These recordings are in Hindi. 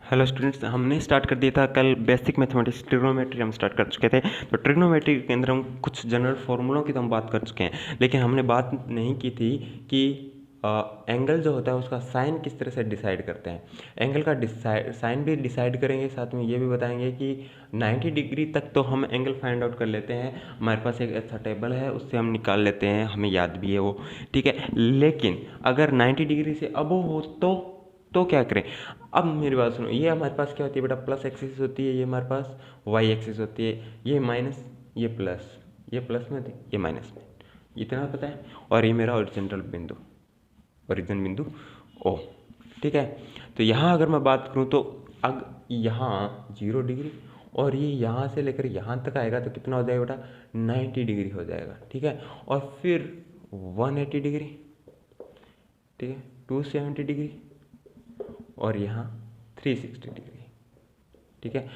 हेलो स्टूडेंट्स, हमने स्टार्ट कर दिया था कल बेसिक मैथमेटिक्स ट्रिग्नोमेट्री हम स्टार्ट कर चुके थे। तो ट्रिग्नोमेट्री के अंदर हम कुछ जनरल फार्मूलों की तो हम बात कर चुके हैं, लेकिन हमने बात नहीं की थी कि एंगल जो होता है उसका साइन किस तरह से डिसाइड करते हैं। एंगल का साइन भी डिसाइड करेंगे, साथ में ये भी बताएंगे कि 90 डिग्री तक तो हम एंगल फाइंड आउट कर लेते हैं। हमारे पास एक ऐसा टेबल है, उससे हम निकाल लेते हैं, हमें याद भी है वो, ठीक है। लेकिन अगर 90 डिग्री से अबव हो तो क्या करें। अब मेरी बात सुनो, ये हमारे पास क्या होती है बेटा, प्लस एक्सिस होती है, ये हमारे पास वाई एक्सिस होती है, ये माइनस, ये प्लस, ये प्लस में होती है, ये माइनस में, इतना पता है। और ये मेरा ओरिजिनल बिंदु ओ, ठीक है। तो यहाँ अगर मैं बात करूँ तो यहाँ 0 डिग्री और ये यहाँ से लेकर यहाँ तक आएगा तो कितना हो जाएगा बेटा, 90 डिग्री हो जाएगा, ठीक है। और फिर 180 डिग्री, ठीक है, 270 डिग्री और यहाँ 360 डिग्री, ठीक है।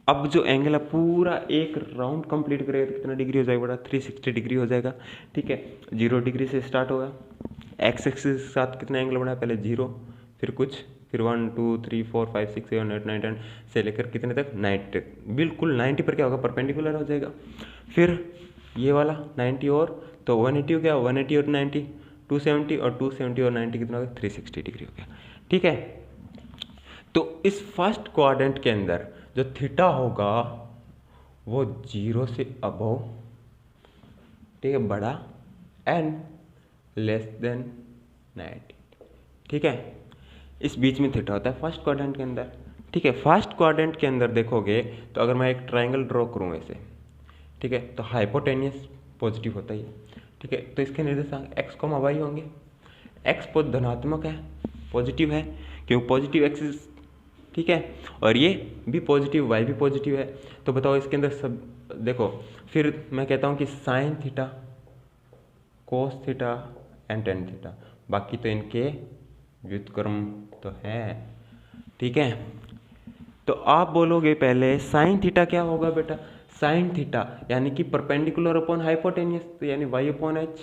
अब जो एंगल है पूरा एक राउंड कंप्लीट करेगा तो कितना डिग्री हो जाएगा बेटा, 360 डिग्री हो जाएगा, ठीक है। 0 डिग्री से स्टार्ट होगा, एक्स एक्सिस के साथ कितना एंगल बना है, पहले 0, फिर कुछ, फिर 1 2 3 4 5 6 7 8 9 10 से लेकर कितने तक, 90 तक, बिल्कुल 90 पर क्या होगा, परपेंडिकुलर हो जाएगा। फिर ये वाला 90 और तो 180 हो गया, 180 और 90 270 और 270 और 90 कितना हो गया, 360 डिग्री हो गया, ठीक है। तो इस फर्स्ट क्वाड्रेंट के अंदर जो थीटा होगा वो 0 से अबव, ठीक है, बड़ा एंड लेस देन 90, ठीक है। इस बीच में थीटा होता है फर्स्ट क्वाड्रेंट के अंदर, ठीक है। फर्स्ट क्वाड्रेंट के अंदर देखोगे तो अगर मैं एक ट्राइंगल ड्रॉ करूँ ऐसे, ठीक है, तो हाइपोटेनियस पॉजिटिव होता ही है, ठीक है। तो इसके निर्देशांक एक्स कॉमा वाई होंगे। एक्स धनात्मक है, पॉजिटिव है, क्योंकि पॉजिटिव एक्सिस, ठीक है, और ये भी पॉजिटिव, वाई भी पॉजिटिव है। तो बताओ इसके अंदर सब देखो, फिर मैं कहता हूँ कि sine theta, cos theta and tan theta, बाकी तो इनके व्युत्क्रम तो है, ठीक है। तो आप बोलोगे पहले साइन थीटा क्या होगा बेटा, साइन थीटा यानी कि परपेंडिकुलर अपॉन हाइपोटेनियस, तो यानी वाई अपॉन एच,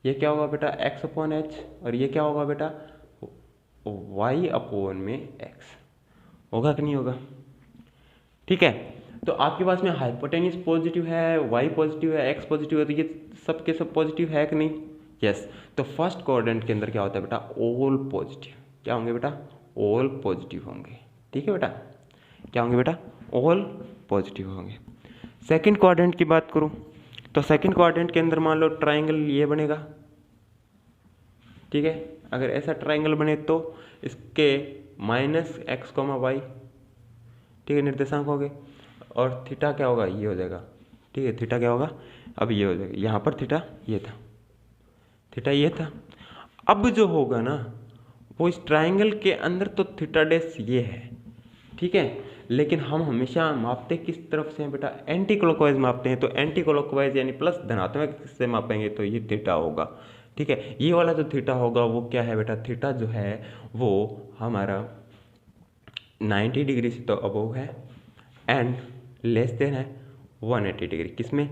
ये क्या होगा बेटा, एक्स अपॉन एच, और ये क्या होगा बेटा, वाई अपॉन में एक्स, होगा कि नहीं होगा, ठीक है। तो आपके पास में हाइपोटेनियस पॉजिटिव है, वाई पॉजिटिव है, एक्स पॉजिटिव है, तो ये सब के सब पॉजिटिव है कि नहीं, यस। तो फर्स्ट क्वाड्रेंट के अंदर क्या होता है बेटा, ऑल पॉजिटिव, क्या होंगे बेटा, ऑल पॉजिटिव होंगे, ठीक है बेटा, क्या होंगे बेटा, ऑल पॉजिटिव होंगे। सेकंड क्वाड्रेंट की बात करूं तो सेकंड क्वाड्रेंट के अंदर मान लो ट्राइंगल ये बनेगा, ठीक है। अगर ऐसा ट्राइंगल बने तो इसके माइनस एक्स कॉमा वाई, ठीक है, निर्देशांक हो गए, और थीटा क्या होगा, ये हो जाएगा, ठीक है। थीटा क्या होगा, अब ये हो जाएगा, यहाँ पर थीटा ये था, थीटा ये था। अब जो होगा ना वो इस ट्राइंगल के अंदर तो थीटा डैश ये है, ठीक है, लेकिन हम हमेशा मापते किस तरफ से हैं बेटा, एंटी क्लॉकवाइज मापते हैं। तो एंटी क्लॉकवाइज यानी प्लस धनात्मक से मापेंगे तो ये थीटा होगा, ठीक है। ये वाला जो थीटा होगा वो क्या है बेटा, थीटा जो है वो हमारा 90 डिग्री से तो अबव है एंड लेस देन है 180 डिग्री, किसमें,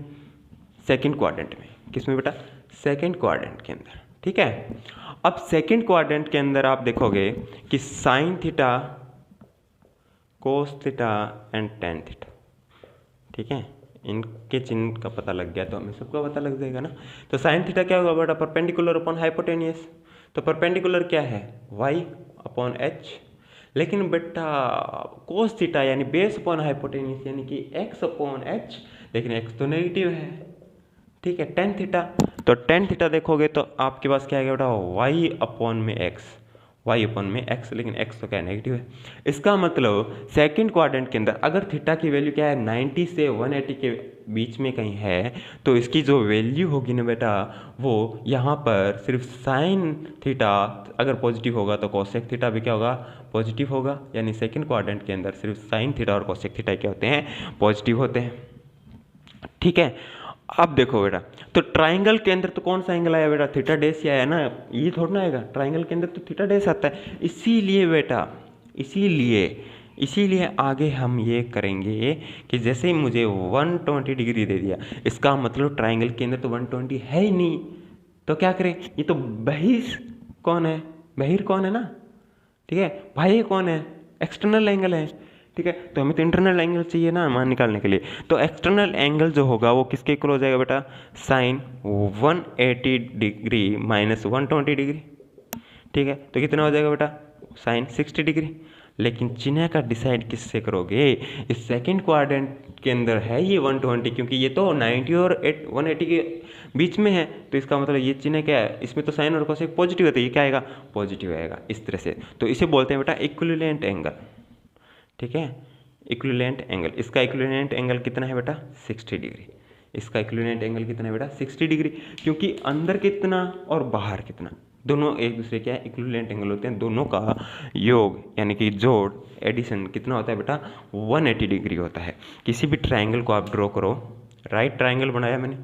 सेकंड क्वाड्रेंट में, किसमें बेटा, सेकंड क्वाड्रेंट के अंदर, ठीक है। अब सेकंड क्वाड्रेंट के अंदर आप देखोगे कि sine theta, cos theta and tan theta, ठीक है, इनके चिन्ह का पता लग गया तो हमें सबका पता लग जाएगा ना। तो साइन थीटा क्या होगा बेटा, परपेंडिकुलर अपॉन हाइपोटेनियस, तो परपेंडिकुलर क्या है, वाई अपॉन एच, लेकिन बेटा कोस थीटा यानी बेस अपॉन हाइपोटेनियस यानी कि एक्स अपॉन एच, लेकिन एक्स तो नेगेटिव है, ठीक है। टेन थीटा, तो टेन थीटा देखोगे तो आपके पास क्या आएगा बेटा, वाई अपॉन में एक्स, वाई अपॉन में एक्स, लेकिन एक्स तो क्या नेगेटिव है। इसका मतलब सेकंड क्वाड्रेंट के अंदर अगर थीटा की वैल्यू क्या है, 90 से 180 के बीच में कहीं है, तो इसकी जो वैल्यू होगी ना बेटा वो यहाँ पर सिर्फ साइन थीटा अगर पॉजिटिव होगा तो कोसेक थीटा भी क्या होगा, पॉजिटिव होगा। यानी सेकंड क्वाड्रेंट के अंदर सिर्फ साइन थीटा और कोसेक थीटा क्या होते हैं, पॉजिटिव होते हैं, ठीक है। अब देखो बेटा, तो ट्राइंगल के अंदर तो कौन सा एंगल आया बेटा, थीटा डैश ही आया ना, ये थोड़ा ना आएगा, ट्राइंगल के अंदर तो थीटा डैश आता है। इसीलिए बेटा, इसीलिए आगे हम ये करेंगे कि जैसे ही मुझे 120 डिग्री दे दिया, इसका मतलब ट्राइंगल के अंदर तो 120 है ही नहीं, तो क्या करें, ये तो बहिर कौन है, बहिर कौन है ना, ठीक है, भाई कौन है, एक्सटर्नल एंगल है, ठीक है। तो हमें तो इंटरनल एंगल चाहिए ना मान निकालने के लिए। तो एक्सटर्नल एंगल जो होगा वो किसके इक्वल हो जाएगा बेटा, साइन 180 डिग्री माइनस 120 डिग्री, ठीक है। तो कितना हो जाएगा बेटा, साइन 60 डिग्री। लेकिन चिन्ह का डिसाइड किससे करोगे, इस सेकंड क्वाड्रेंट के अंदर है ये 120, क्योंकि ये तो 90 और 180 के बीच में है। तो इसका मतलब ये चिन्ह क्या है, इसमें तो साइन और कोसेक पॉजिटिव है, तो ये क्या आएगा, पॉजिटिव आएगा इस तरह से। तो इसे बोलते हैं बेटा इक्विवेलेंट एंगल, ठीक है, इक्विवेलेंट एंगल। इसका इक्विवेलेंट एंगल कितना है बेटा, 60 डिग्री। इसका इक्विवेलेंट एंगल कितना है बेटा, 60 डिग्री, क्योंकि अंदर कितना और बाहर कितना दोनों एक दूसरे के इक्विवेलेंट एंगल होते हैं। दोनों का योग यानी कि जोड़, एडिशन कितना होता है बेटा, 180 डिग्री होता है। किसी भी ट्रायंगल को आप ड्रॉ करो, राइट ट्रायंगल बनाया मैंने,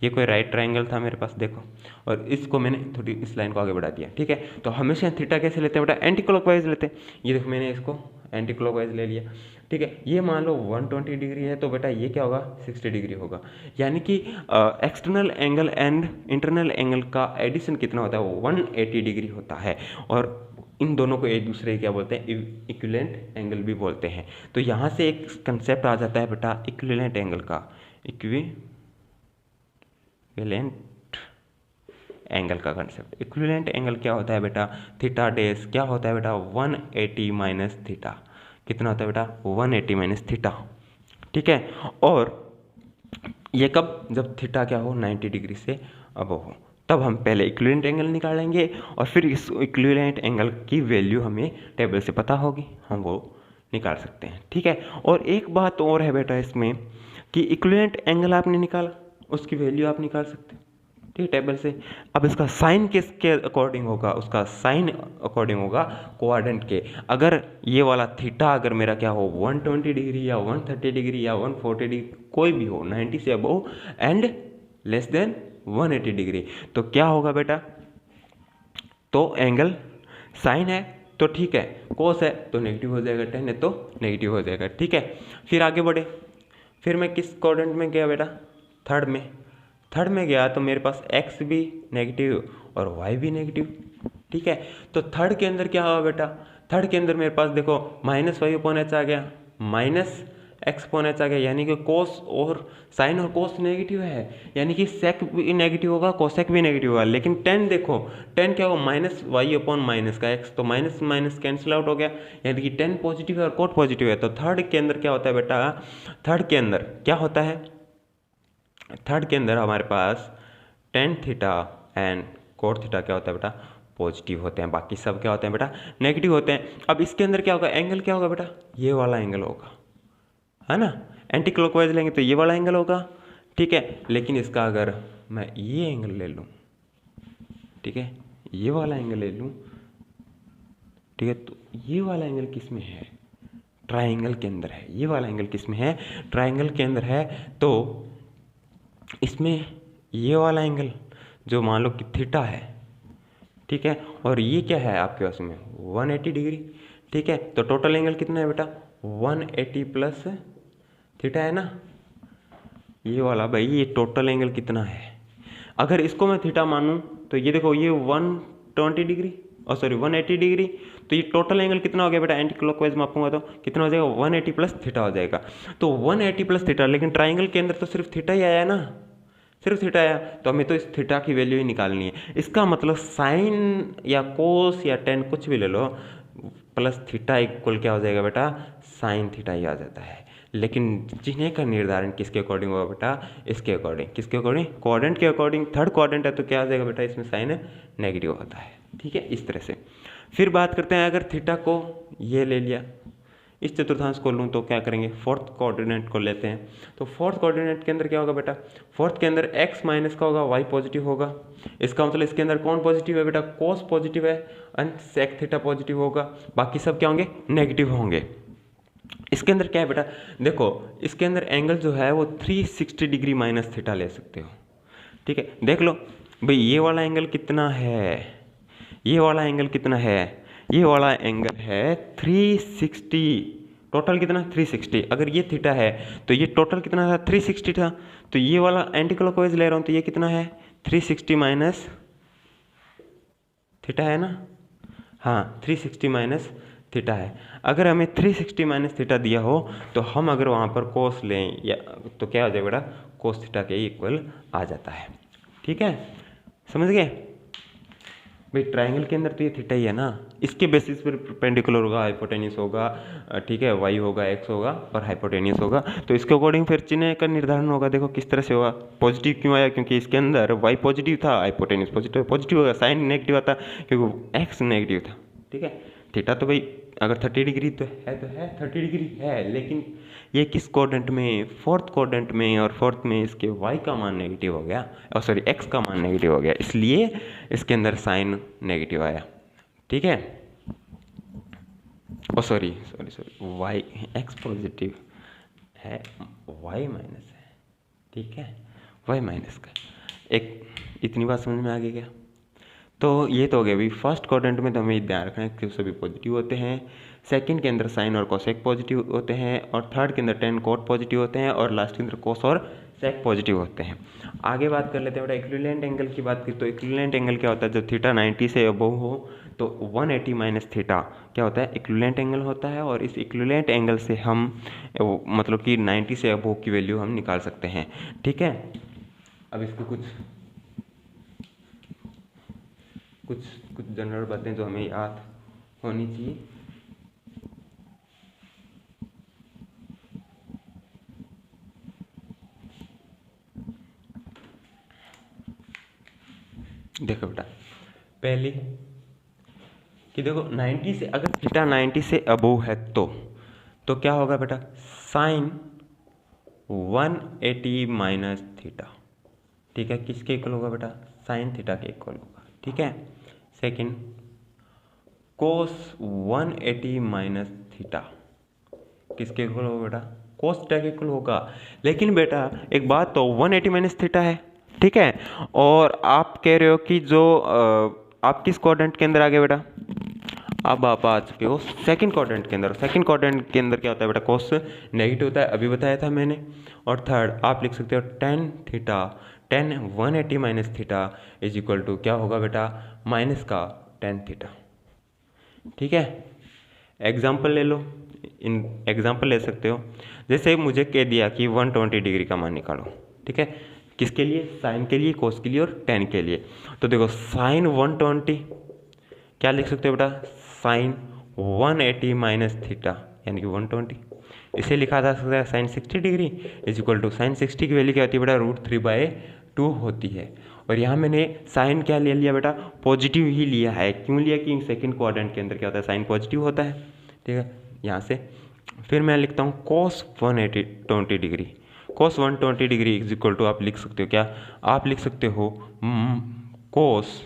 ये कोई राइट ट्रायंगल था मेरे पास देखो, और इसको मैंने थोड़ी इस लाइन को आगे बढ़ा दिया, ठीक है। तो हमेशा थीटा कैसे लेते हैं बेटा, एंटी क्लॉकवाइज लेते हैं। ये देखो मैंने इसको एंटी क्लॉकवाइज ले लिया, ठीक है। ये मान लो 120 डिग्री है, तो बेटा ये क्या होगा, 60 डिग्री होगा। यानी कि external angle and internal angle का एडिशन कितना होता है, वो 180 डिग्री होता है। और इन दोनों को एक दूसरे क्या बोलते हैं, इक्विवेलेंट एंगल भी बोलते हैं। तो यहाँ से एक कंसेप्ट आ जाता है बेटा इक्विवेलेंट एंगल का, इक्विवेलेंट एंगल का कंसेप्ट। इक्विवेलेंट एंगल क्या होता है बेटा, थीटा डेस क्या होता है बेटा, 180 माइनस थीटा। कितना होता है बेटा, 180 माइनस थीटा, ठीक है। और ये कब, जब थीटा क्या हो, 90 डिग्री से अब हो, तब हम पहले इक्विवेलेंट एंगल निकालेंगे और फिर इस इक्विवेलेंट एंगल की वैल्यू हमें टेबल से पता होगी, हम वो निकाल सकते हैं, ठीक है। और एक बात और है बेटा इसमें कि इक्विवेलेंट एंगल आपने निकाला, उसकी वैल्यू आप निकाल सकते हैं, ठीक, टेबल से। अब इसका साइन किसके अकॉर्डिंग होगा, उसका साइन अकॉर्डिंग होगा कोऑर्डिनेट के। अगर ये वाला थीटा अगर मेरा क्या हो, 120 डिग्री या 130 डिग्री या 140 डिग्री कोई भी हो, 90 से above and less than 180 degree, तो क्या होगा बेटा, तो एंगल साइन है तो ठीक है, कोस है तो नेगेटिव हो जाएगा, टेन है तो नेगेटिव हो जाएगा, ठीक है। फिर आगे बढ़े, फिर मैं किस कोऑर्डिनेट में गया बेटा, थर्ड में गया तो मेरे पास x भी नेगेटिव और y भी नेगेटिव, ठीक है। तो थर्ड के अंदर क्या हुआ बेटा, थर्ड के अंदर मेरे पास देखो माइनस वाई अपॉन एच आ गया, माइनस एक्स अपॉन एच आ गया, यानी कि कोस और साइन और कोस नेगेटिव है, यानी कि सेक भी नेगेटिव होगा, कोसेक भी नेगेटिव होगा। लेकिन टेन देखो, टेन क्या होगा, माइनस वाई अपॉन माइनस का एक्स, तो माइनस माइनस कैंसिल आउट हो गया, यानी कि टेन पॉजिटिव है और कोट पॉजिटिव है। तो थर्ड के अंदर क्या होता है बेटा, थर्ड के अंदर क्या होता है, थर्ड के अंदर हमारे पास tan theta and cot theta क्या होता है बेटा, पॉजिटिव होते हैं, बाकी सब क्या होते हैं बेटा, नेगेटिव होते हैं। अब इसके अंदर क्या होगा, एंगल क्या होगा बेटा, ये वाला एंगल होगा, है ना, एंटी क्लॉकवाइज लेंगे तो ये वाला एंगल होगा, ठीक है। लेकिन इसका अगर मैं ये एंगल ले लूँ, ठीक है, ये वाला एंगल ले लूँ, ठीक है, तो ये वाला एंगल किस में है, ट्राइंगल के अंदर है। ये वाला एंगल किस में है, ट्राइंगल के अंदर है। तो इसमें ये वाला एंगल जो मान लो कि थीटा है, ठीक है, और ये क्या है आपके पास में 180 डिग्री, ठीक है। तो टोटल एंगल कितना है बेटा, 180 प्लस थीटा है ना, ये वाला भाई, ये टोटल एंगल कितना है। अगर इसको मैं थीटा मानूं तो ये देखो ये 120 डिग्री और सॉरी 180 डिग्री, तो ये टोटल एंगल कितना हो गया बेटा, एंटी क्लॉकवाइज मापूंगा तो कितना हो जाएगा, 180 प्लस थीटा हो जाएगा। तो 180 प्लस थीटा, लेकिन ट्राइंगल के अंदर तो सिर्फ थीटा ही आया ना, सिर्फ थीटा आया, तो हमें तो इस थीटा की वैल्यू ही निकालनी है। इसका मतलब साइन या कोस या टेन कुछ भी ले लो, प्लस थीटा इक्वल क्या हो जाएगा बेटा, साइन थीटा ही आ जाता है। लेकिन चिन्ह का निर्धारण किसके अकॉर्डिंग होगा बेटा, इसके अकॉर्डिंग, किसके अकॉर्डिंग, कोऑर्डिनेट के अकॉर्डिंग। थर्ड कोऑर्डिनेट है तो क्या आ जाएगा बेटा, इसमें साइन नेगेटिव होता है, ठीक है, इस तरह से। फिर बात करते हैं, अगर थीटा को ये ले लिया, इस चतुर्थांश को लूँ तो क्या करेंगे, फोर्थ कोऑर्डिनेट को लेते हैं। तो फोर्थ कोऑर्डिनेट के अंदर क्या होगा बेटा, फोर्थ के अंदर x माइनस का होगा, y पॉजिटिव होगा। इसका मतलब इसके अंदर कौन पॉजिटिव है बेटा, कोस पॉजिटिव है एंड सेक थीटा पॉजिटिव होगा, बाकी सब क्या होंगे, नेगेटिव होंगे। इसके अंदर क्या है बेटा, देखो इसके अंदर एंगल जो है वो 360 डिग्री माइनस थीटा ले सकते हो, ठीक है। देख लो भाई ये वाला एंगल कितना है, ये वाला एंगल कितना है, ये वाला एंगल है 360, टोटल कितना 360। अगर ये थीटा है तो ये टोटल कितना था, 360 था। तो ये वाला एंटी क्लॉकवाइज ले रहा हूँ तो ये कितना है, 360 माइनस थीटा है ना, हाँ 360 माइनस थीटा है। अगर हमें 360 माइनस थीटा दिया हो तो हम अगर वहाँ पर कोस लें या तो क्या हो जाएगा बेटा, कोस थीटा के इक्वल आ जाता है। ठीक है, समझ गए भाई। ट्रायंगल के अंदर तो ये थीटा ही है ना, इसके बेसिस पर परपेंडिकुलर होगा, हाइपोटेन्यूस होगा, ठीक है, वाई होगा, एक्स होगा और हाइपोटेन्यूस होगा। तो इसके अकॉर्डिंग फिर चिन्ह का निर्धारण होगा। देखो किस तरह से होगा। पॉजिटिव क्यों आया, क्योंकि इसके अंदर वाई पॉजिटिव था, हाइपोटेन्यूस पॉजिटिव होगा, साइन नेगेटिव आता क्योंकि एक्स नेगेटिव था। ठीक है, थीटा तो भाई अगर 30 डिग्री तो है 30 डिग्री है, लेकिन ये किस कोऑर्डिनेट में, फोर्थ कोऑर्डिनेट में, और फोर्थ में इसके y का मान नेगेटिव हो गया, और सॉरी x का मान नेगेटिव हो गया, इसलिए इसके अंदर साइन नेगेटिव आया। ठीक है, ओ सॉरी y x पॉजिटिव है, y माइनस है। ठीक है, y माइनस का एक, इतनी बात समझ में आ गई क्या? तो ये तो हो गया भाई। फर्स्ट क्वाड्रेंट में तो हमें ध्यान रखना है कि सभी पॉजिटिव होते हैं, सेकंड के अंदर साइन और कोसेक पॉजिटिव होते हैं, और थर्ड के अंदर टेन कोट पॉजिटिव होते हैं, और लास्ट के अंदर कोस और सेक पॉजिटिव होते हैं। आगे बात कर लेते हैं बेटा इक्विवेलेंट एंगल की बात की। तो इक्विवेलेंट एंगल क्या होता है, जब थीटा 90 से अबव हो तो 180 माइनस थीटा क्या होता है, इक्विवेलेंट एंगल होता है। और इस इक्विवेलेंट एंगल से हम मतलब कि 90 से अबव की वैल्यू हम निकाल सकते हैं। ठीक है, अब इसको कुछ जनरल बातें जो हमें याद होनी चाहिए। देखो बेटा, पहली कि देखो 90 से, अगर थीटा 90 से अबोव है तो क्या होगा बेटा, साइन 180 माइनस थीटा। ठीक है, किसके इक्वल होगा बेटा, साइन थीटा के इक्वल होगा। ठीक है, सेकंड कोस 180 माइनस थीटा किसके इक्वल होगा बेटा, कोस थीटा के इक्वल होगा। लेकिन बेटा एक बात, तो 180 माइनस थीटा है, ठीक है, और आप कह रहे हो कि जो आप किस क्वाड्रेंट के अंदर आ गए बेटा, अब आप आ चुके हो सेकंड क्वाड्रेंट के अंदर। सेकंड क्वाड्रेंट के अंदर क्या होता है बेटा, कोस नेगेटिव होता है, अभी बताया था मैंने। और थर्ड आप लिख सकते हो tan theta, tan 180 minus theta is equal to क्या होगा बेटा, माइनस का टेन थीटा। ठीक है, एग्जाम्पल ले लो, इन एग्जाम्पल ले सकते हो। जैसे मुझे कह दिया कि 120 डिग्री का मान निकालो। ठीक है, किसके लिए, साइन के लिए, कोस के लिए और टेन के लिए। तो देखो साइन 120 क्या लिख सकते हो बेटा, साइन 180 माइनस थीटा यानी कि 120। इसे लिखा जा सकता है sine 60 degree is equal to, sine 60 की वैल्यू क्या होती है बेटा, √3/2 होती है। और यहाँ मैंने साइन क्या ले लिया बेटा, पॉजिटिव ही लिया है। क्यों लिया, कि सेकंड क्वाड्रेंट के अंदर क्या होता है, साइन पॉजिटिव होता है। ठीक है, यहाँ से फिर मैं लिखता हूँ cos 120 degree, cos 120 degree is equal to, आप लिख सकते हो क्या, आप लिख सकते हो कोस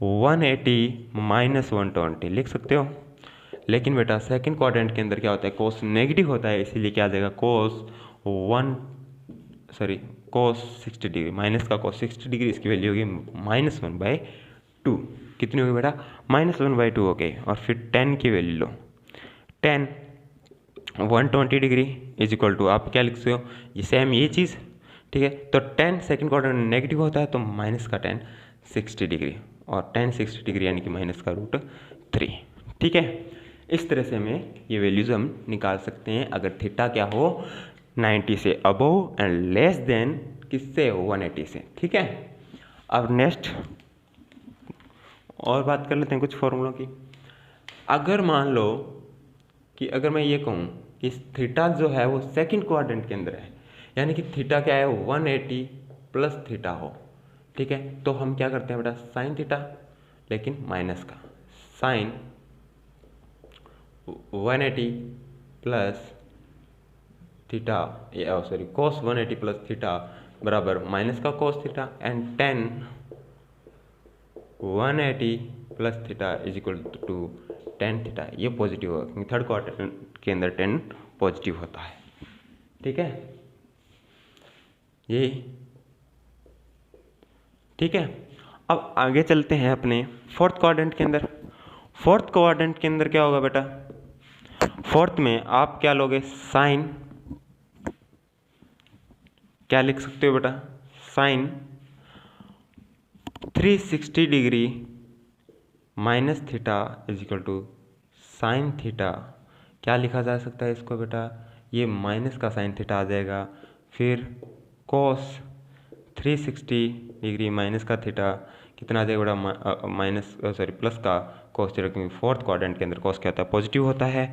180 माइनस 120 लिख सकते हो। लेकिन बेटा सेकंड क्वाड्रेंट के अंदर क्या होता है, कोस नेगेटिव होता है, इसीलिए क्या आ जाएगा, कोस 60 डिग्री, माइनस का कोस 60 डिग्री, इसकी वैल्यू होगी -1/2। कितनी होगी बेटा, -1/2 हो गई। और फिर 10 की वैल्यू लो, 10 120 डिग्री इज इक्वल टू, आप क्या लिख सकते हो, ये सेम ये चीज़। ठीक है, तो 10 सेकंड क्वाड्रेंट नेगेटिव होता है, तो माइनस का 10 60 डिग्री, और 10 60 डिग्री यानी कि माइनस का √3। ठीक है, इस तरह से हमें ये वैल्यूज हम निकाल सकते हैं अगर थीटा क्या हो, 90 से अबव एंड लेस देन किससे, 180 से। ठीक है, अब नेक्स्ट और बात कर लेते हैं कुछ फॉर्मूलों की। अगर मान लो कि अगर मैं ये कहूँ कि थीटा जो है वो सेकंड क्वाड्रेंट के अंदर है, यानी कि थीटा क्या है, 180 प्लस थीटा हो। ठीक है, तो हम क्या करते हैं बेटा, साइन थीटा, लेकिन माइनस का sine 180 plus theta, sorry cos 180 plus theta बराबर माइनस का cos theta, and 10 180 plus theta is equal to 10 theta. ये पॉजिटिव होगा क्योंकि थर्ड क्वार्टर के अंदर 10 पॉजिटिव होता है। ठीक है, ये ठीक है। अब आगे चलते हैं अपने फोर्थ क्वाड्रेंट के अंदर। फोर्थ क्वाड्रेंट के अंदर क्या होगा बेटा, फोर्थ में आप क्या लोगे, साइन क्या लिख सकते हो बेटा, sine 360 degree minus theta is equal to sine theta क्या लिखा जा सकता है इसको बेटा, ये माइनस का साइन थीटा आ जाएगा। फिर कॉस 360 डिग्री माइनस का थीटा कितना आ जाएगा बेटा, माइनस सॉरी प्लस का कॉस थीटा, क्योंकि फोर्थ क्वाड्रेंट के अंदर कॉस क्या होता है, पॉजिटिव होता है।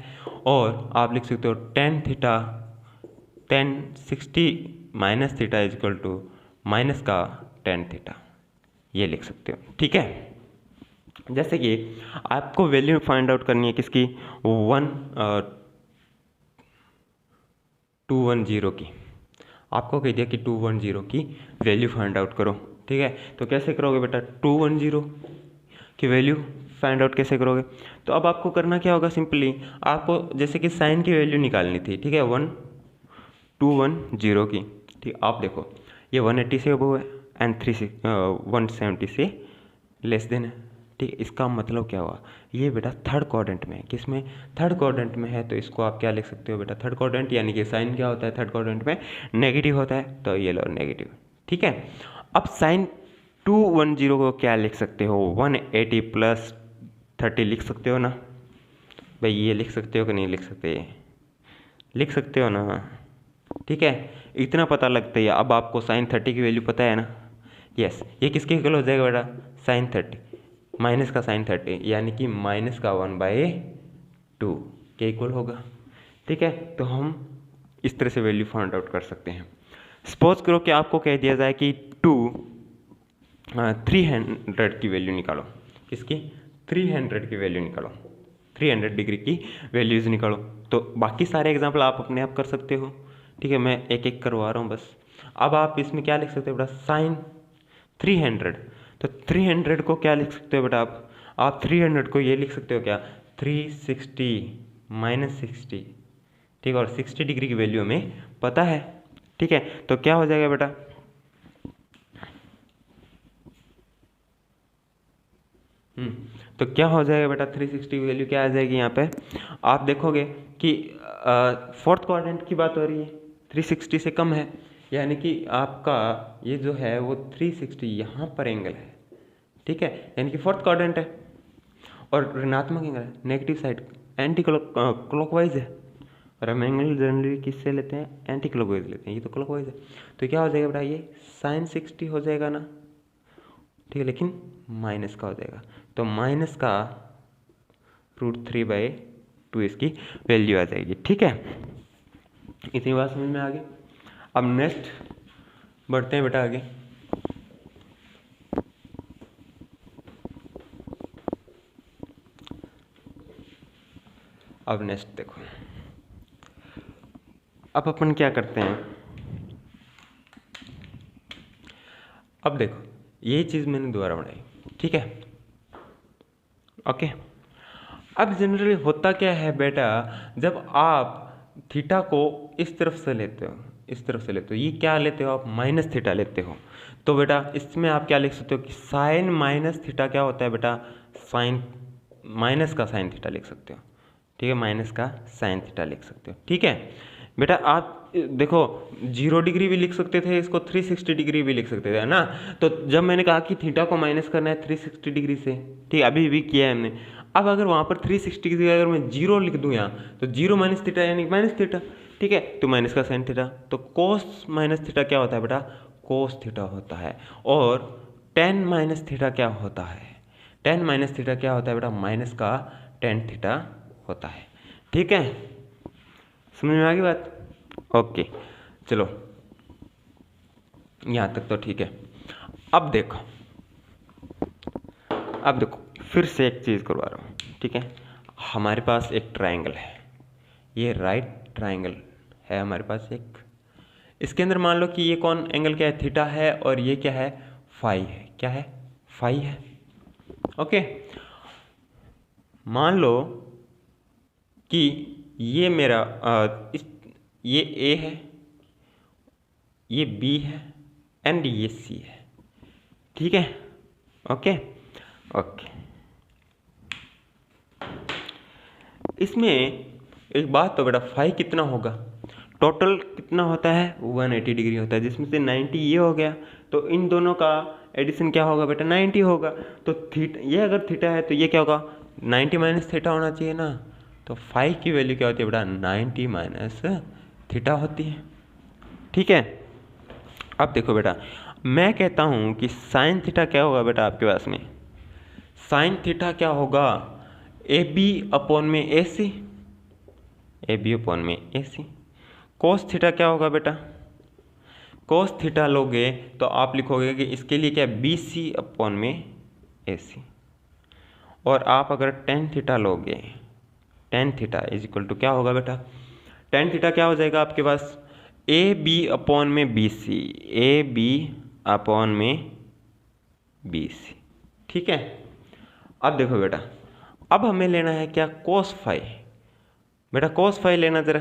और आप लिख सकते हो tan theta, tan 60 minus theta is equal to minus का टेन थीटा, ये लिख सकते हो। ठीक है, जैसे कि आपको वैल्यू फाइंड आउट करनी है किसकी, 210 की, आपको कह दिया कि 210 की वैल्यू फाइंड आउट करो। ठीक है, तो कैसे करोगे बेटा, 210 की वैल्यू फाइंड आउट कैसे करोगे, तो अब आपको करना क्या होगा, सिंपली आपको जैसे कि साइन की वैल्यू निकालनी थी। ठीक है, 210 की, ठीक, आप देखो ये 180 से अबव है एंड 170 से लेस देन है। ठीक, इसका मतलब क्या हुआ, ये बेटा थर्ड क्वाड्रेंट में है। किस में, थर्ड क्वाड्रेंट में है, तो इसको आप क्या लिख सकते हो बेटा, थर्ड क्वाड्रेंट, यानी कि साइन क्या होता है थर्ड क्वाड्रेंट में, नेगेटिव होता है, तो ये लो नेगेटिव। ठीक है, अब साइन 210 को क्या लिख सकते हो, 180 प्लस 30 लिख सकते हो ना भाई, ये लिख सकते हो कि नहीं लिख सकते, लिख सकते हो ना। ठीक है, इतना पता लगता है। अब आपको साइन 30 की वैल्यू पता है ना, यस, ये किसके इक्वल हो जाएगा बेटा, साइन 30 माइनस का साइन 30, यानी कि माइनस का 1/2 के इक्वल होगा। ठीक है, तो हम इस तरह से वैल्यू फाइंड आउट कर सकते हैं। सपोज करो कि आपको कह दिया जाए कि 300 की वैल्यू निकालो, किसकी, 300 की वैल्यू निकालो, 300 डिग्री की वैल्यूज़ निकालो। तो बाकी सारे एग्जाम्पल आप अपने आप कर सकते हो। ठीक है, मैं एक एक करवा रहा हूँ बस। अब आप इसमें क्या लिख सकते हो बेटा, साइन 300, तो 300 को क्या लिख सकते हो बेटा आप 300 को ये लिख सकते हो क्या, 360 माइनस 60। ठीक है, और 60 डिग्री की वैल्यू हमें पता है। ठीक है, तो क्या हो जाएगा बेटा, तो क्या हो जाएगा बेटा, 360 की वैल्यू क्या आ जाएगी यहाँ पे, आप देखोगे कि फोर्थ क्वाड्रेंट की बात हो रही है, 360 से कम है, यानी कि आपका ये जो है वो 360 यहाँ पर एंगल है। ठीक है, यानी कि फोर्थ क्वाड्रेंट है और ऋणात्मक एंगल है, नेगेटिव साइड एंटी क्लॉकवाइज है, और हम एंगल जनरली किससे लेते हैं, एंटी क्लॉकवाइज लेते हैं, ये तो क्लॉकवाइज है। तो क्या हो जाएगा बेटा, ये साइन 60 हो जाएगा ना। ठीक है, लेकिन माइनस का हो जाएगा, तो माइनस का √3/2 इसकी वैल्यू आ जाएगी। ठीक है, इतनी बात समझ में आ गई। अब नेक्स्ट बढ़ते हैं बेटा आगे। अब नेक्स्ट देखो, अब अपन क्या करते हैं, अब देखो ये चीज़ मैंने दोबारा बनाई। ठीक है, ओके। अब जनरली होता क्या है बेटा, जब आप थीटा को इस तरफ से लेते हो, इस तरफ से लेते हो, ये क्या लेते हो आप, माइनस थीटा लेते हो, तो बेटा इसमें आप क्या लिख सकते हो कि साइन माइनस थीटा क्या होता है बेटा, साइन माइनस का साइन थीटा लिख सकते हो। ठीक है, माइनस का साइन थीटा लिख सकते हो। ठीक है बेटा, आप देखो 0 डिग्री भी लिख सकते थे इसको, 360 डिग्री भी लिख सकते थे, है ना। तो जब मैंने कहा कि थीटा को माइनस करना है 360 डिग्री से, ठीक, अभी भी किया है हमने। अब अगर वहाँ पर 360 डिग्री अगर मैं 0 लिख दूँ यहाँ, तो 0 माइनस थीटा यानी माइनस थीटा। ठीक है, तो माइनस का साइन थीटा, तो कोस माइनस थीटा क्या होता है बेटा, कोस थीटा होता है। और टेन माइनस थीटा क्या होता है, टेन माइनस थीटा क्या होता है बेटा, माइनस का टेन थीटा होता है। ठीक है, समझ में आ गई बात, ओके। चलो यहाँ तक तो ठीक है। अब देखो, अब देखो फिर से एक चीज़ करवा रहा हूँ। ठीक है, हमारे पास एक ट्रायंगल है, ये राइट ट्रायंगल है हमारे पास एक, इसके अंदर मान लो कि ये कौन एंगल क्या है, थीटा है, और ये क्या है, फाई है। क्या है, फाई है। ओके, मान लो कि ये मेरा ये ए है, ये बी है एंड ये सी है। ठीक है, ओके ओके। इसमें एक बात तो बेटा, फाई कितना होगा, टोटल कितना होता है, 180 डिग्री होता है, जिसमें से 90 ये हो गया, तो इन दोनों का एडिशन क्या होगा बेटा, 90 होगा। तो थीटा, ये अगर थीटा है तो ये क्या होगा, 90 माइनस थीटा होना चाहिए ना, तो फाई की वैल्यू क्या होती है बेटा 90 माइनस थीटा होती है। ठीक है, अब देखो बेटा मैं कहता हूँ कि साइन थीटा क्या होगा बेटा आपके पास में, साइन थीटा क्या होगा ए बी अपॉन में ए सी, ए बी अपॉन में ए सी। कोस थीटा क्या होगा बेटा, कोस थीटा लोगे तो आप लिखोगे कि इसके लिए क्या बी सी अपॉन में ए सी। और आप अगर टेन थीटा लोगे, tan theta is equal to क्या होगा बेटा, टेन थीटा क्या हो जाएगा आपके पास ए बी अपॉन में B C, A B upon में बी सी। ठीक है, अब देखो बेटा अब हमें लेना है क्या कोस फाई, बेटा कोस फाई लेना जरा,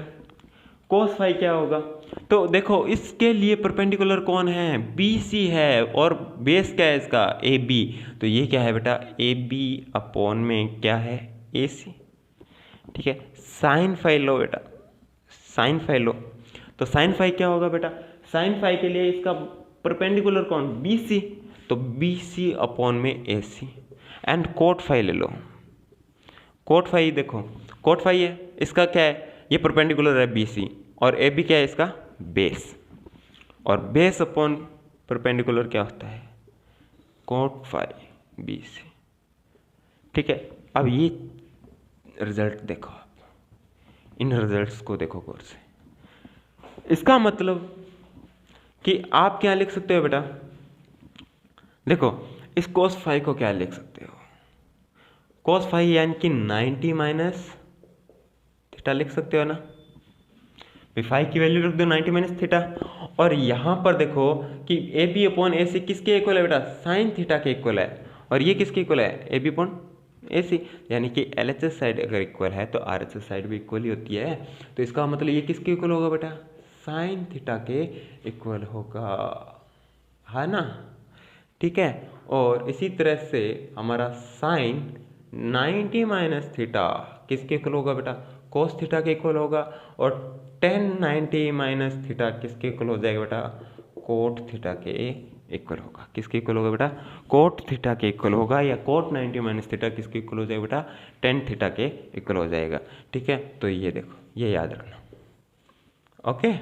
कोस फाई क्या होगा, तो देखो इसके लिए परपेंडिकुलर कौन है बी सी है और बेस क्या है इसका ए बी, तो ये क्या है बेटा ए बी अपॉन में क्या है ए सी। ठीक है, साइन फाई लो बेटा, साइन फाई लो, तो साइन फाई क्या होगा बेटा, साइन फाई के लिए इसका परपेंडिकुलर कौन बी सी, तो बी सी अपॉन में ए सी। एंड कोट फाई ले लो, कोट फाई देखो, कोट फाई है इसका क्या है, ये परपेंडिकुलर है बी सी और ए बी क्या है इसका बेस, और बेस अपॉन परपेंडिकुलर क्या होता है कोट फाई बी सी। ठीक है, अब ये रिजल्ट देखो आप, इन रिजल्ट्स को देखो गौर से, इसका मतलब कि आप क्या लिख सकते हो बेटा, देखो इस कोस फाई को क्या लिख सकते हो, कोस फाई यानी कि 90 माइनस थीटा लिख सकते हो ना, फाई की वैल्यू रख दो 90 माइनस थीटा। और यहाँ पर देखो कि ए बी अपॉन ए सी किसके इक्वल है बेटा साइन थीटा के इक्वल है, और ये किसके इक्वल है ए बी अपॉन ए सी, यानी कि एल एच एस साइड अगर इक्वल है तो आर एच एस साइड भी इक्वल ही होती है, तो इसका मतलब ये किसके इक्वल होगा बेटा साइन थीटा के इक्वल होगा, है ना। ठीक है, और इसी तरह से हमारा साइन 90 माइनस थीटा किसके इक्वल होगा बेटा कोस थीटा के इक्वल होगा, और 1090 माइनस थीटा किसके इक्वल हो जाएगा बेटा कोट थीटा के इक्वल होगा, किसके इक्वल होगा बेटा कोट थीटा के इक्वल होगा, या कोट 90 माइनस थीटा किसके इक्वल हो जाएगा बेटा 10 थीटा के इक्वल हो जाएगा। ठीक है, तो ये देखो ये याद रखना, ओके।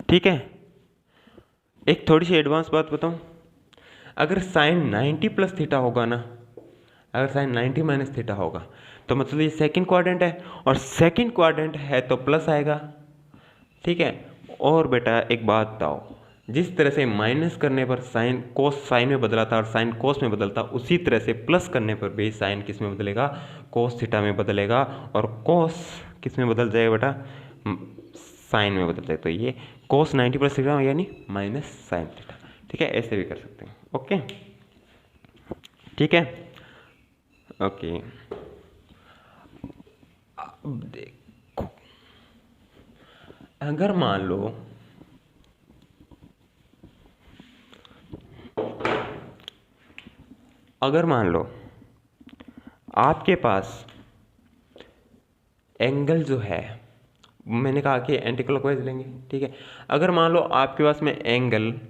ठीक है, एक थोड़ी सी एडवांस बात बताऊं, अगर साइन 90 प्लस थीटा होगा ना, अगर साइन 90 माइनस थीटा होगा तो मतलब ये सेकंड क्वाड्रेंट है, और सेकंड क्वाड्रेंट है तो प्लस आएगा। ठीक है, और बेटा एक बात बताओ, जिस तरह से माइनस करने पर साइन कोस साइन में बदला था और साइन कोस में बदलता, उसी तरह से प्लस करने पर भी साइन किस में बदलेगा कोस थीटा में बदलेगा, और कोस किस में बदल जाएगा बेटा साइन में बदल जाएगा, तो ये कोस 90 प्लस थीटा यानी माइनस साइन थीटा। ठीक है, ऐसे भी कर सकते हैं, ओके। ठीक है, ओके। अब देखो अगर मान लो आपके पास एंगल जो है, मैंने कहा कि एंटी क्लॉकवाइज लेंगे। ठीक है, अगर मान लो आपके पास में एंगल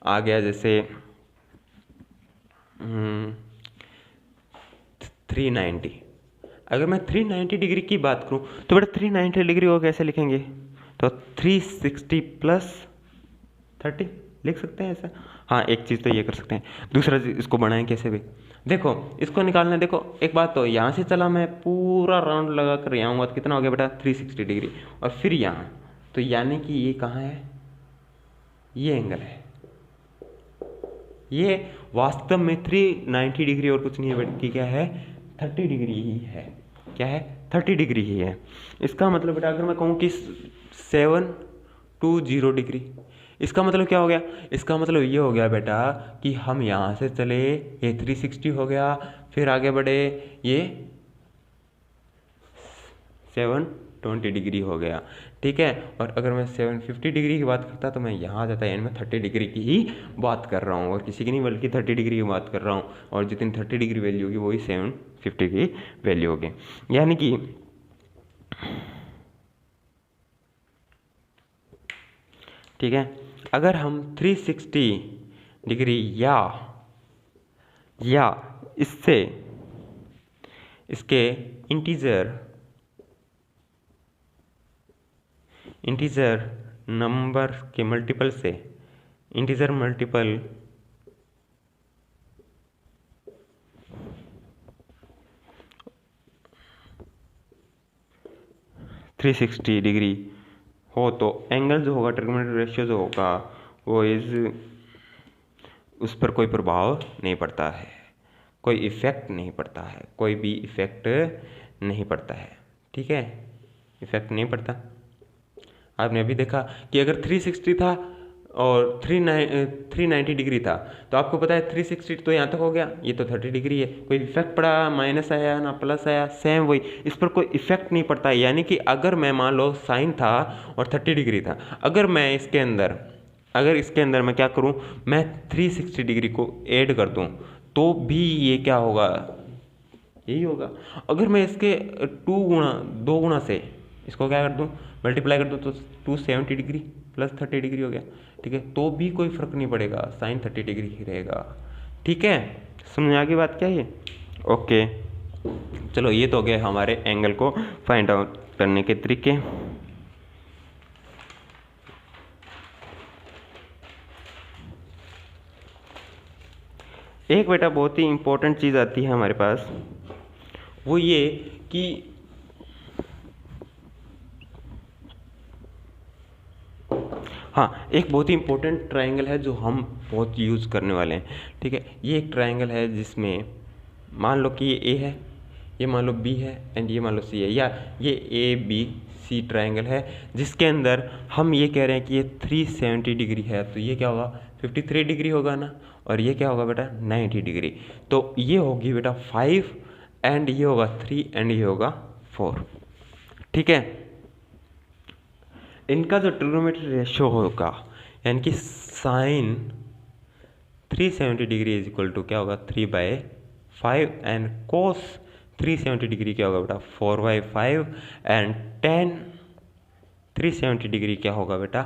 आ गया जैसे 390, अगर मैं 390 डिग्री की बात करूं तो बेटा 390 डिग्री को कैसे लिखेंगे, तो 360 प्लस 30 लिख सकते हैं ऐसा। हाँ, एक चीज़ तो ये कर सकते हैं, दूसरा इसको बढ़ाएं कैसे भी, देखो इसको निकालना है। देखो एक बात तो यहाँ से चला मैं पूरा राउंड लगा कर यहाँ आऊँगा तो कितना हो गया बेटा 360 डिग्री, और फिर यहाँ, तो यानी कि ये कहाँ है, ये एंगल है, ये वास्तव में 390 डिग्री और कुछ नहीं है बेटा, क्या है 30 डिग्री ही है, क्या है 30 डिग्री ही है। इसका मतलब बेटा अगर मैं कहूँ कि 720 डिग्री, इसका मतलब क्या हो गया, इसका मतलब ये हो गया बेटा कि हम यहाँ से चले, ये 360 हो गया, फिर आगे बढ़े ये 720 डिग्री हो गया। ठीक है, और अगर मैं 750 डिग्री की बात करता तो मैं यहाँ आ जाता, यानी मैं 30 डिग्री की ही बात कर रहा हूँ, और किसी की नहीं बल्कि 30 डिग्री की बात कर रहा हूँ, और जितनी 30 डिग्री वैल्यू होगी वही 750 की वैल्यू होगी। यानी कि ठीक है, अगर हम 360 डिग्री या इससे इसके इंटीजर इंटीजर नंबर के मल्टीपल से इंटीजर मल्टीपल थ्री 360 डिग्री हो तो एंगल जो होगा, ट्रिग्नोमेट्रिक रेशियो जो होगा वो उस पर कोई प्रभाव नहीं पड़ता है, कोई इफ़ेक्ट नहीं पड़ता है, कोई भी इफ़ेक्ट नहीं पड़ता है। ठीक है, इफ़ेक्ट नहीं पड़ता। आपने अभी देखा कि अगर 360 था और 390 डिग्री था तो आपको पता है 360 तो यहाँ तक हो गया, ये तो 30 डिग्री है, कोई इफेक्ट पड़ा, माइनस आया ना प्लस आया, सेम वही, इस पर कोई इफेक्ट नहीं पड़ता है। यानी कि अगर मैं मान लो साइन था और 30 डिग्री था, अगर इसके अंदर मैं क्या करूँ, मैं 360 डिग्री को ऐड कर दूँ तो भी ये क्या होगा, यही होगा। अगर मैं इसके 2 गुना से इसको क्या कर दूँ, मल्टीप्लाई कर दूँ तो 270 डिग्री प्लस 30 डिग्री हो गया। ठीक है, तो भी कोई फ़र्क नहीं पड़ेगा, साइन 30 डिग्री ही रहेगा। ठीक है, समझ आ गई बात क्या है? ओके, चलो ये तो हो गए हमारे एंगल को फाइंड आउट करने के तरीके। एक बेटा बहुत ही इम्पोर्टेंट चीज़ आती है हमारे पास, वो ये कि हाँ, एक बहुत ही इम्पोर्टेंट ट्रायंगल है जो हम बहुत यूज़ करने वाले हैं। ठीक है, ये एक ट्रायंगल है जिसमें मान लो कि ये ए है, ये मान लो बी है एंड ये मान लो सी है, या ये ए बी सी ट्रायंगल है जिसके अंदर हम ये कह रहे हैं कि ये 370 डिग्री है, तो ये क्या होगा 53 डिग्री होगा ना, और ये क्या होगा बेटा 90 डिग्री। तो ये होगी बेटा 5 एंड ये होगा 3 एंड ये होगा 4। ठीक है, इनका जो ट्रिग्नोमेट्रिक रेशियो होगा यानी कि sine 370 degree is equal to क्या होगा 3/5 एंड कोस 370 डिग्री क्या होगा बेटा 4/5 एंड टेन 370 डिग्री क्या होगा बेटा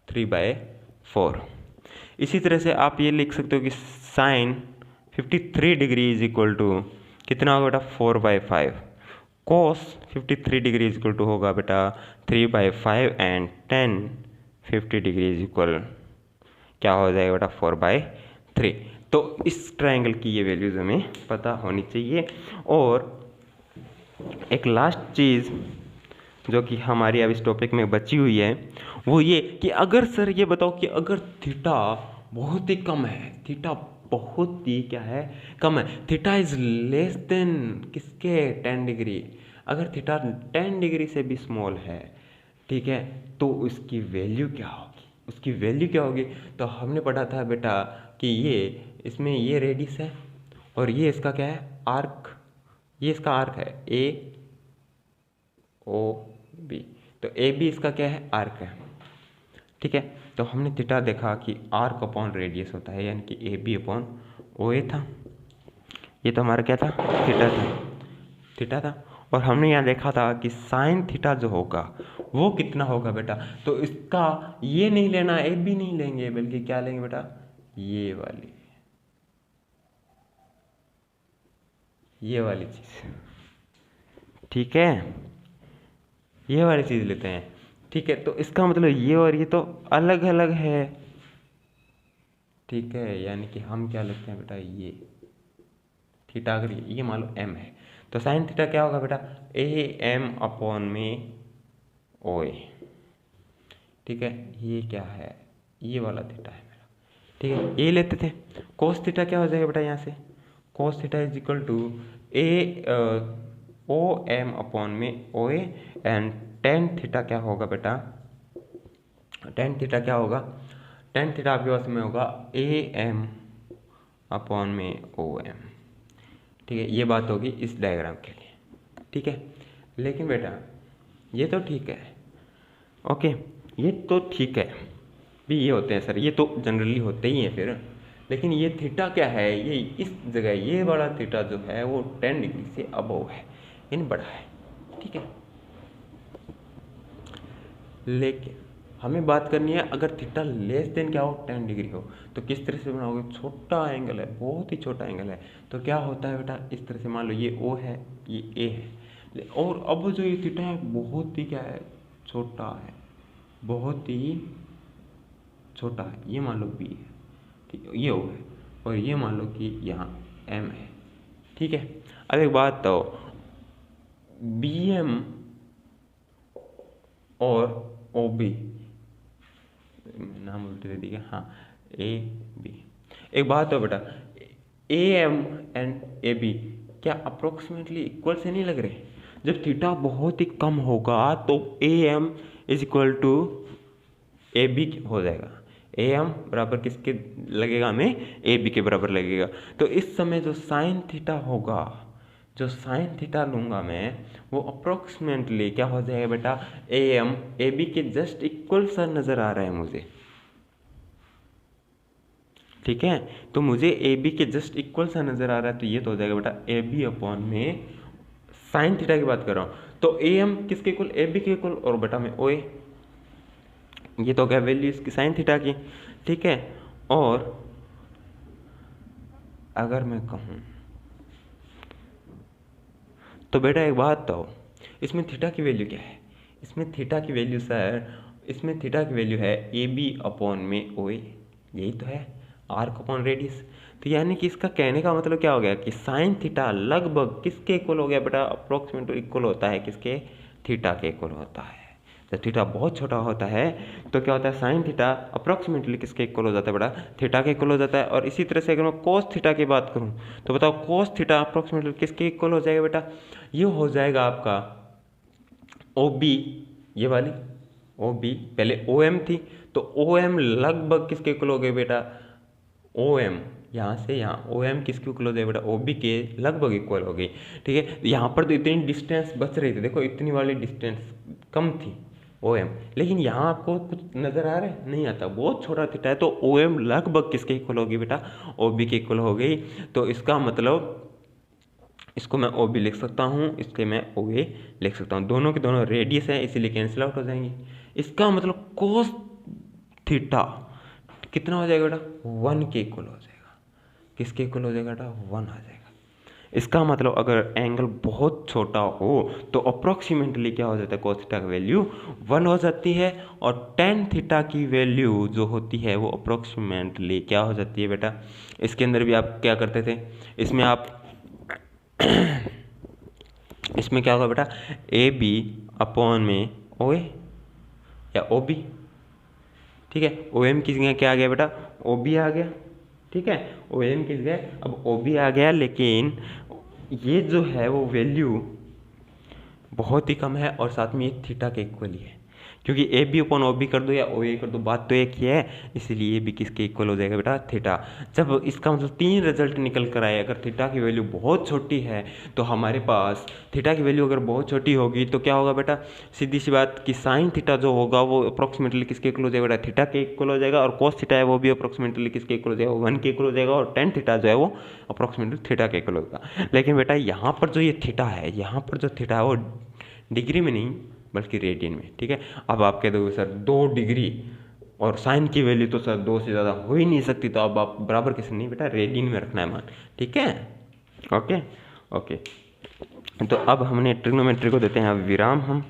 3/4। इसी तरह से आप ये लिख सकते हो कि sine 53 degree is equal to कितना होगा बेटा 4/5, cos 53 degree is equal to होगा बेटा 3/5 and tan 50 degree is equal क्या हो जाएगा बेटा 4/3। तो इस ट्रायंगल की ये वैल्यूज़ हमें पता होनी चाहिए। और एक लास्ट चीज़ जो कि हमारी अब इस टॉपिक में बची हुई है वो ये कि अगर सर ये बताओ कि अगर थीटा बहुत ही कम है, थीटा बहुत ही क्या है कम है, थीटा इज लेस देन किसके 10 डिग्री, अगर थीटा 10 डिग्री से भी स्मॉल है, ठीक है, तो उसकी वैल्यू क्या होगी, उसकी वैल्यू क्या होगी। तो हमने पढ़ा था बेटा कि ये इसमें ये रेडियस है और ये इसका क्या है आर्क, ये इसका आर्क है ए ओ बी, तो ए बी इसका क्या है आर्क है। ठीक है, तो हमने थीटा देखा कि आर्क अपॉन रेडियस होता है यानी कि ए बी अपॉन ओ ए था, ये तो हमारा क्या था थीटा था। और हमने यहाँ देखा था कि साइन थीटा जो होगा वो कितना होगा बेटा, तो इसका ये नहीं लेना ए बी नहीं लेंगे बल्कि क्या लेंगे बेटा ये वाली चीज़। ठीक है, ये वाली चीज़ लेते हैं। ठीक है, तो इसका मतलब ये और ये तो अलग अलग है। ठीक है, यानी कि हम क्या लेते हैं बेटा ये थीटा, अगर ये मान लो एम है तो साइन थीटा क्या होगा बेटा ए एम अपॉन में ओ ए। ठीक है, ये क्या है ये वाला थीटा है मेरा। ठीक है, ये लेते थे। कोस थीटा क्या हो जाएगा बेटा यहाँ से, cos theta is equal to A O M upon में O A and tan theta क्या होगा बेटा, टेन थीटा क्या होगा, टेन थीटा आपके पास में होगा ए एम अपॉन में ओ एम। ठीक है, ये बात होगी इस डायग्राम के लिए। ठीक है, लेकिन बेटा ये तो ठीक है, ओके ये तो ठीक है भी, ये होते हैं सर, ये तो जनरली होते ही हैं फिर, लेकिन ये थीटा क्या है, ये इस जगह ये बड़ा थीटा जो है वो 10 डिग्री से अबव है, इन बड़ा है। ठीक है, लेकिन हमें बात करनी है अगर थीटा लेस देन क्या हो 10 डिग्री हो तो किस तरह से बनाओगे, छोटा एंगल है, बहुत ही छोटा एंगल है, तो क्या होता है बेटा इस तरह से मान लो ये ओ है ये ए है, और अब जो ये थीटा है बहुत ही क्या है, छोटा है, बहुत ही छोटा है। ये मान लो बी है, ठीक है, ये ओ है, और ये मान लो कि यहाँ एम है, ठीक है। अब एक बात तो बी एम और ओ बी, नाम उल्टे दे दिया, हाँ, ए बी। एक बात हो बेटा, A M and A B क्या अप्रोक्सीमेटली इक्वल से नहीं लग रहे? जब थीटा बहुत ही कम होगा तो A M is equal to A B हो जाएगा। ए एम बराबर किसके लगेगा हमें? ए बी के बराबर लगेगा। तो इस समय जो साइन थीटा होगा, जो साइन थीटा लूँगा मैं, वो अप्रोक्सीमेटली क्या हो जाएगा बेटा? ए एम ए बी के जस्ट इक्वल सा नज़र आ रहा है मुझे, ठीक है। तो मुझे ए बी के जस्ट इक्वल सा नज़र आ रहा है, तो ये तो हो जाएगा बेटा ए बी अपॉन में साइन थीटा की बात कर रहा हूँ, तो ए एम किसके इक्वल? ए बी के इक्वल, और बेटा में ओ ए, ये तो क्या वैल्यू इसकी साइन थीटा की, ठीक है। और अगर मैं कहूँ तो बेटा एक बात तो, इसमें थीटा की वैल्यू क्या है? इसमें थीटा की वैल्यू सर, इसमें थीटा की वैल्यू है ए बी अपॉन में ओ ए, यही तो है, आर्क अपॉन रेडियस। तो यानी कि इसका कहने का मतलब क्या हो गया कि साइन थीटा लगभग किसके इक्वल हो गया बेटा? अप्रोक्सीमेट इक्वल होता है किसके? थीटा के इक्वल होता है। जब थीटा बहुत छोटा होता है तो क्या होता है? साइन थीटा अप्रोक्सीमेटली किसके इक्वल हो जाता है बेटा? थीटा के इक्वल हो जाता है। और इसी तरह से अगर मैं कोस थीटा की बात करूं तो बताओ कोस थीटा अप्रोक्सीमेटली किसके इक्वल हो जाएगा बेटा? ये हो जाएगा आपका ओ बी, ये वाली ओ बी, पहले ओ एम थी, तो ओ एम लगभग किसके इक्वल हो गए बेटा? ओ एम यहाँ से यहाँ ओ एम किसके इक्वल हो जाए बेटा? ओ बी के लगभग इक्वल हो गई, ठीक है। यहाँ पर तो इतनी डिस्टेंस बच रही थी, देखो इतनी वाली डिस्टेंस कम थी ओ एम, लेकिन यहाँ आपको कुछ नज़र आ रहा है? नहीं आता, बहुत छोटा थीटा है, तो ओ एम लगभग किसके इक्वल होगी बेटा? ओ बी के इक्वल हो गई। तो इसका मतलब इसको मैं ओ बी लिख सकता हूँ, इसके मैं ओ ए लिख सकता हूँ, दोनों के दोनों रेडियस हैं इसीलिए कैंसिल आउट हो जाएंगे। इसका मतलब कोस थीटा कितना हो जाएगा बेटा? 1 के इक्वल हो जाएगा। किसके इक्वल हो जाएगा बेटा? 1 आ जाएगा। इसका मतलब अगर एंगल बहुत छोटा हो तो अप्रोक्सीमेटली क्या हो जाता है? कोस थीटा की वैल्यू 1 हो जाती है, और टेन थीटा की वैल्यू जो होती है वो अप्रोक्सीमेटली क्या हो जाती है बेटा? इसके अंदर भी आप क्या करते थे, इसमें आप इसमें क्या होगा बेटा? ए बी अपॉन में ओ ए या ओ बी, ठीक है। ओ एम की जगह क्या आ गया बेटा? ओ बी आ गया, ठीक है। ओ एम की जगह अब ओ बी आ गया, लेकिन ये जो है वो वैल्यू बहुत ही कम है और साथ में ये थीटा के इक्वल ही है, क्योंकि A B upon O B कर दो या ओ ए कर दो, बात तो एक ही है, इसीलिए ये भी किसके इक्वल हो जाएगा बेटा? थीटा। जब इसका मतलब 3 रिजल्ट निकल कर आए, अगर थीटा की वैल्यू बहुत छोटी है तो हमारे पास थीटा की वैल्यू अगर बहुत छोटी होगी तो क्या होगा बेटा? सीधी सी बात कि साइन थीटा जो होगा वो अप्रोक्सीमेटली किसके इक्वल हो जाएगा बेटा? थीटा के इक्वल हो जाएगा, और कोस थीटा है वो भी अप्रोक्सीमेटली किसके इक्वल हो जाएगा? 1 के इक्वल हो जाएगा, और टेन थीटा जो है वो अप्रोक्सीमेटली थीटा के इक्वल होगा। लेकिन बेटा यहाँ पर जो ये थीटा है, यहाँ पर जो थीटा है वो डिग्री में नहीं बल्कि रेडियन में, ठीक है। अब आप कह दोगे सर 2 डिग्री और साइन की वैल्यू तो सर 2 से ज़्यादा हो ही नहीं सकती, तो अब आप बराबर कैसे? नहीं बेटा, रेडियन में रखना है मान, ठीक है। ओके ओके, तो अब हमने ट्रिग्नोमेट्री को देते हैं विराम हम,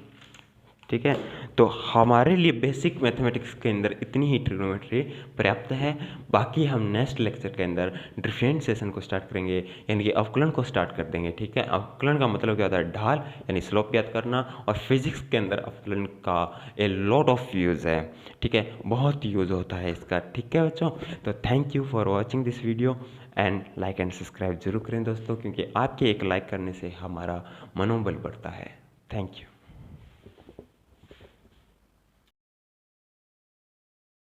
ठीक है। तो हमारे लिए बेसिक मैथमेटिक्स के अंदर इतनी ही ट्रिग्नोमेट्री पर्याप्त है। बाकी हम नेक्स्ट लेक्चर के अंदर डिफरेंशिएशन को स्टार्ट करेंगे, यानी कि अवकलन को स्टार्ट कर देंगे, ठीक है। अवकलन का मतलब क्या होता है? ढाल यानी स्लोप ज्ञात करना, और फिजिक्स के अंदर अवकलन का ए लॉट ऑफ यूज़ है, ठीक है, बहुत यूज़ होता है इसका, ठीक है बच्चों। तो thank you for watching this video, and like and subscribe जरूर करें दोस्तों, क्योंकि आपके एक लाइक करने से हमारा मनोबल बढ़ता है। Thank you.